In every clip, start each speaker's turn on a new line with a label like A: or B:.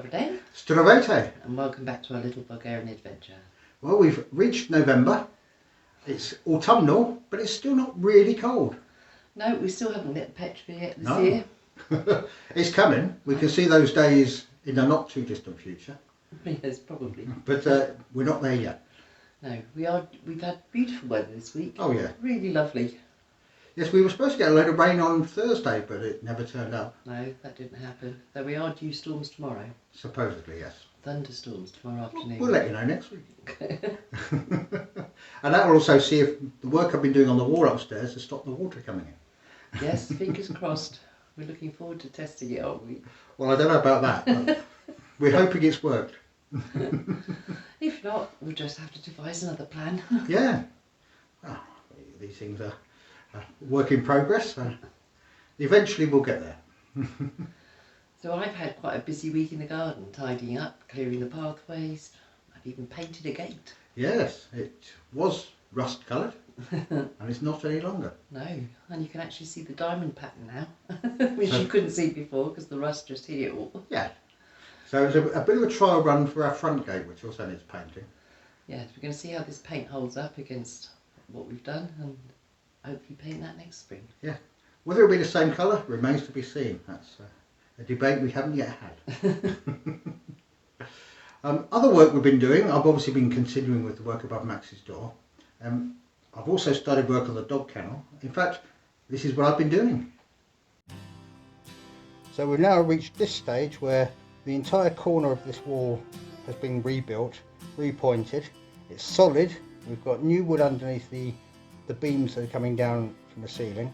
A: Dobry day.
B: Zdravejte.
A: And welcome back to our little Bulgarian adventure.
B: Well, we've reached November. It's autumnal, but it's still not really cold.
A: No, we still haven't lit the petrol yet this
B: No.
A: year.
B: It's coming. We can see those days in the not too distant future.
A: Yes, probably.
B: But we're not there yet.
A: No, we've had beautiful weather this week.
B: Oh yeah.
A: Really lovely.
B: Yes, we were supposed to get a load of rain on Thursday, but it never turned up.
A: No, that didn't happen. Though we are due storms tomorrow.
B: Supposedly, yes.
A: Thunderstorms tomorrow afternoon.
B: We'll let you know next week. And that will also see if the work I've been doing on the wall upstairs has stopped the water coming in.
A: Yes, fingers crossed. We're looking forward to testing it, aren't we?
B: Well, I don't know about that, but we're hoping it's worked.
A: If not, we'll just have to devise another plan.
B: Yeah. Well, these things are a work in progress. Eventually we'll get there.
A: So I've had quite a busy week in the garden, tidying up, clearing the pathways. I've even painted a gate.
B: Yes, it was rust coloured and it's not any longer.
A: No, and you can actually see the diamond pattern now, which you couldn't see before because the rust just hid it all.
B: Yeah. So it was a bit of a trial run for our front gate, which also needs painting.
A: Yes, we're going to see how this paint holds up against what we've done and hopefully paint that next spring.
B: Yeah. Whether it'll be the same colour remains to be seen. That's a debate we haven't yet had. Other work we've been doing, I've obviously been continuing with the work above Max's door. I've also started work on the dog kennel. In fact, this is what I've been doing. So we've now reached this stage where the entire corner of this wall has been rebuilt, repointed. It's solid. We've got new wood underneath the beams that are coming down from the ceiling.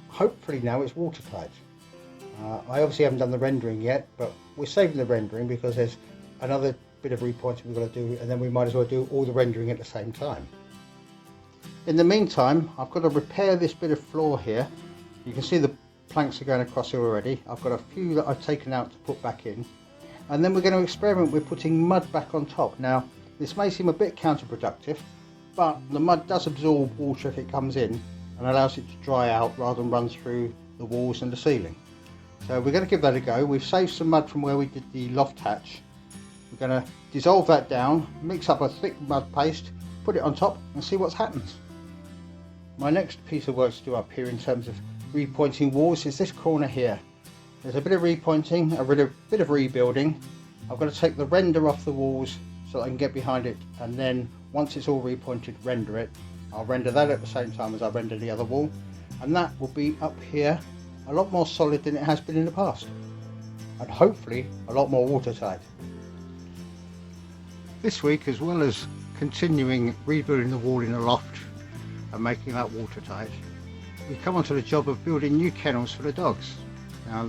B: Hopefully now it's watertight. I obviously haven't done the rendering yet, but we're saving the rendering because there's another bit of repointing we've got to do, and then we might as well do all the rendering at the same time. In the meantime, I've got to repair this bit of floor here. You can see the planks are going across here already. I've got a few that I've taken out to put back in, and then we're going to experiment with putting mud back on top. Now this may seem a bit counterproductive, but the mud does absorb water if it comes in and allows it to dry out rather than run through the walls and the ceiling. So we're going to give that a go. We've saved some mud from where we did the loft hatch. We're going to dissolve that down, mix up a thick mud paste, put it on top and see what happens. My next piece of work to do up here in terms of repointing walls is this corner here. There's a bit of repointing, a bit of rebuilding. I've got to take the render off the walls so that I can get behind it, and then once it's all repointed, render it. I'll render that at the same time as I render the other wall, and that will be up here a lot more solid than it has been in the past, and hopefully a lot more watertight. This week, as well as continuing rebuilding the wall in the loft and making that watertight, we've come onto the job of building new kennels for the dogs. Now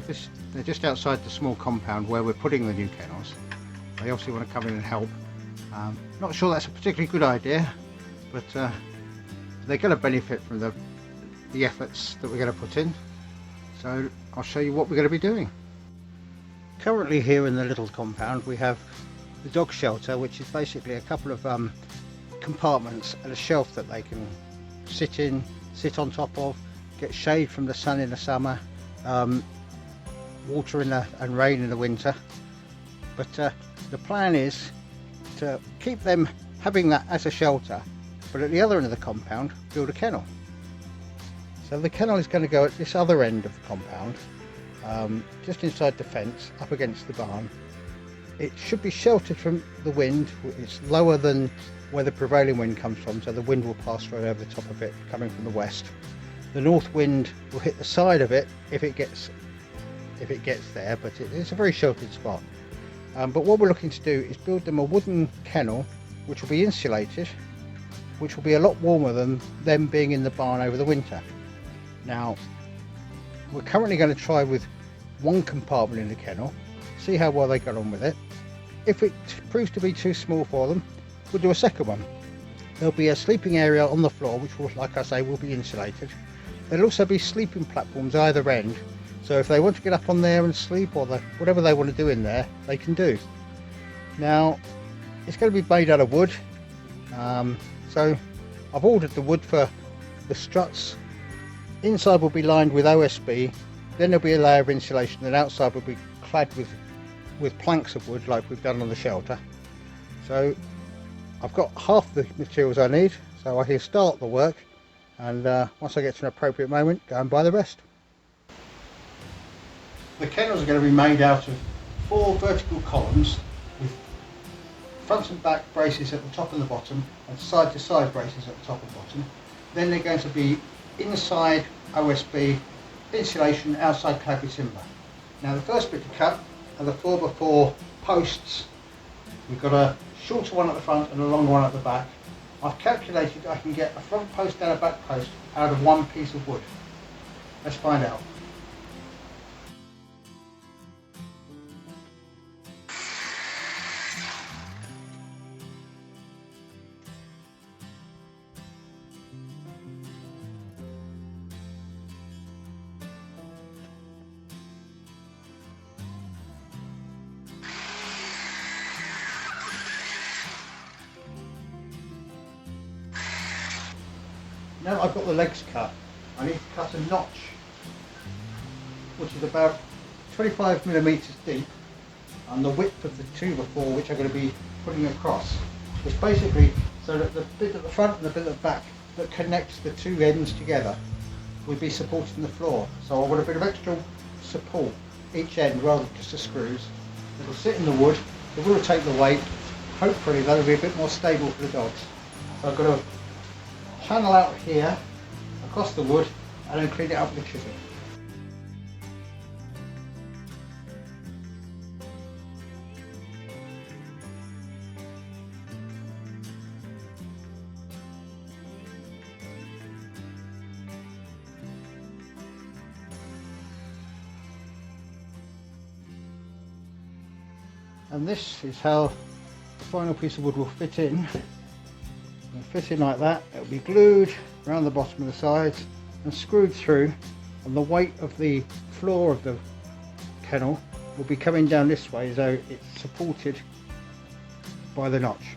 B: they're just outside the small compound where we're putting the new kennels. They obviously want to come in and help. Not sure that's a particularly good idea, but they're going to benefit from the efforts that we're going to put in. So I'll show you what we're going to be doing. Currently here in the little compound we have the dog shelter, which is basically a couple of compartments and a shelf that they can sit on top of, get shade from the sun in the summer, water and rain in the winter. But the plan is to keep them having that as a shelter, but at the other end of the compound build a kennel. So the kennel is going to go at this other end of the compound, just inside the fence, up against the barn. It should be sheltered from the wind. It's lower than where the prevailing wind comes from, so the wind will pass right over the top of it, coming from the west. The north wind will hit the side of it if it gets there, but it's a very sheltered spot. But what we're looking to do is build them a wooden kennel, which will be insulated, which will be a lot warmer than them being in the barn over the winter. Now, we're currently going to try with one compartment in the kennel, see how well they get on with it. If it proves to be too small for them, we'll do a second one. There'll be a sleeping area on the floor, which will, like I say, will be insulated. There'll also be sleeping platforms either end, so if they want to get up on there and sleep, or whatever they want to do in there, they can do. Now, it's going to be made out of wood, so I've ordered the wood for the struts. Inside will be lined with OSB, then there'll be a layer of insulation, and outside will be clad with with planks of wood like we've done on the shelter. So I've got half the materials I need, so I can start the work, and once I get to an appropriate moment, go and buy the rest. The kennels are going to be made out of 4 vertical columns with front and back braces at the top and the bottom, and side to side braces at the top and bottom. Then they're going to be inside OSB insulation, outside clapper timber. Now the first bit to cut are the 4x4 posts. We've got a shorter one at the front and a longer one at the back. I've calculated I can get a front post and a back post out of one piece of wood. Let's find out. Now I've got the legs cut, I need to cut a notch which is about 25mm deep, and the width of the 2x4 which I'm going to be putting across. It's basically so that the bit at the front and the bit at the back that connects the two ends together will be supporting the floor. So I want a bit of extra support each end rather than just the screws. It'll sit in the wood, it will take the weight, hopefully that'll be a bit more stable for the dogs. So I've got to channel out here across the wood and then clean it up with a chisel. And this is how the final piece of wood will fit in. It'll fit in like that. It'll be glued around the bottom of the sides and screwed through, and the weight of the floor of the kennel will be coming down this way as though it's supported by the notch.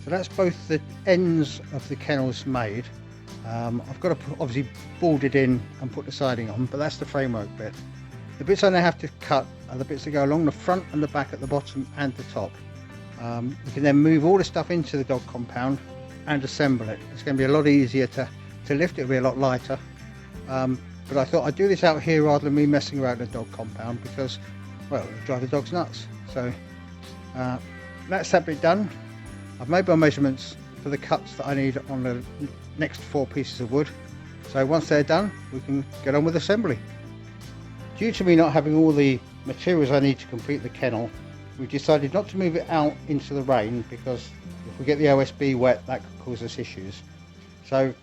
B: So that's both the ends of the kennels made. I've got to obviously board it in and put the siding on, but that's the framework bit. The bits I now have to cut are the bits that go along the front and the back at the bottom and the top. You can then move all the stuff into the dog compound and assemble it. It's going to be a lot easier to lift, it'll be a lot lighter. But I thought I'd do this out here rather than me messing around in the dog compound because, well, it'll drive the dogs nuts. So that's that bit done. I've made my measurements for the cuts that I need on the next 4 pieces of wood. So once they're done, we can get on with assembly. Due to me not having all the materials I need to complete the kennel, we've decided not to move it out into the rain because if we get the OSB wet, that could cause us issues. So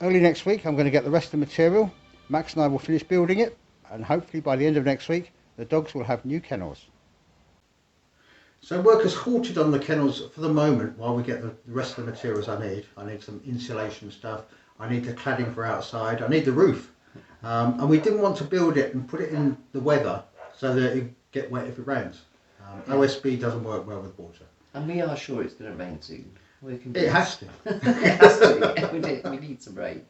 B: early next week, I'm going to get the rest of the material. Max and I will finish building it, and hopefully by the end of next week, the dogs will have new kennels. So work has halted on the kennels for the moment while we get the rest of the materials I need. I need some insulation stuff, I need the cladding for outside, I need the roof. And we didn't want to build it and put it in the weather so that it get wet if it rains. OSB doesn't work well with water.
A: And we are sure it's going to rain soon.
B: It has to.
A: It has to. We need some rain.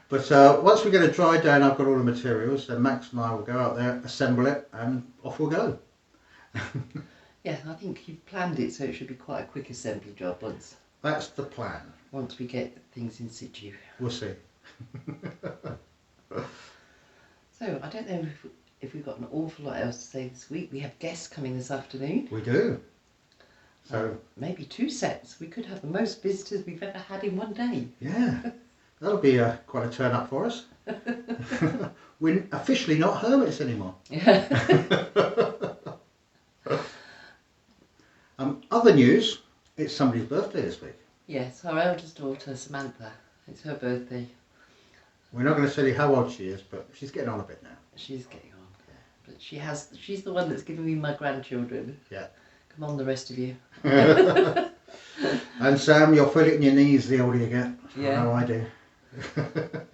B: But once we get it dried down, I've got all the materials, then Max and I will go out there, assemble it, and off we'll go.
A: Yeah, I think you've planned it so it should be quite a quick assembly job
B: That's the plan.
A: once we get things in situ.
B: We'll see.
A: So, I don't know if we've got an awful lot else to say this week. We have guests coming this afternoon.
B: We do. So
A: maybe 2 sets. We could have the most visitors we've ever had in one day.
B: Yeah, that'll be quite a turn up for us. We're officially not hermits anymore. Other news, it's somebody's birthday this week.
A: Yes, our eldest daughter, Samantha. It's her birthday.
B: We're not going to tell you how old she is, but she's getting on a bit now.
A: She's getting on. But she's the one that's giving me my grandchildren.
B: Yeah.
A: Come on, the rest of you.
B: And Sam, you'll feel it in your knees the older you get.
A: Yeah.
B: I know I do.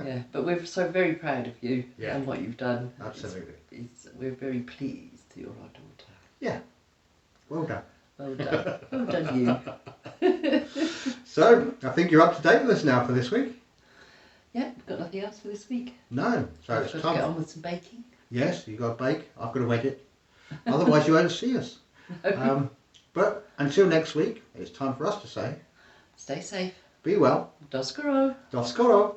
A: Yeah, but we're so very proud of you and what you've done.
B: Absolutely.
A: We're very pleased that you're our daughter.
B: Yeah. Well done.
A: Well done. Well done, you.
B: So, I think you're up to date with us now for this week.
A: Yeah, we've got nothing else for this week.
B: No. So
A: I've
B: it's
A: got
B: time.
A: to get on with some baking.
B: Yes, you've got to bake. I've got to edit. Otherwise, you won't see us. But until next week, it's time for us to say,
A: Stay safe.
B: be well.
A: Doskoro.
B: Doskoro.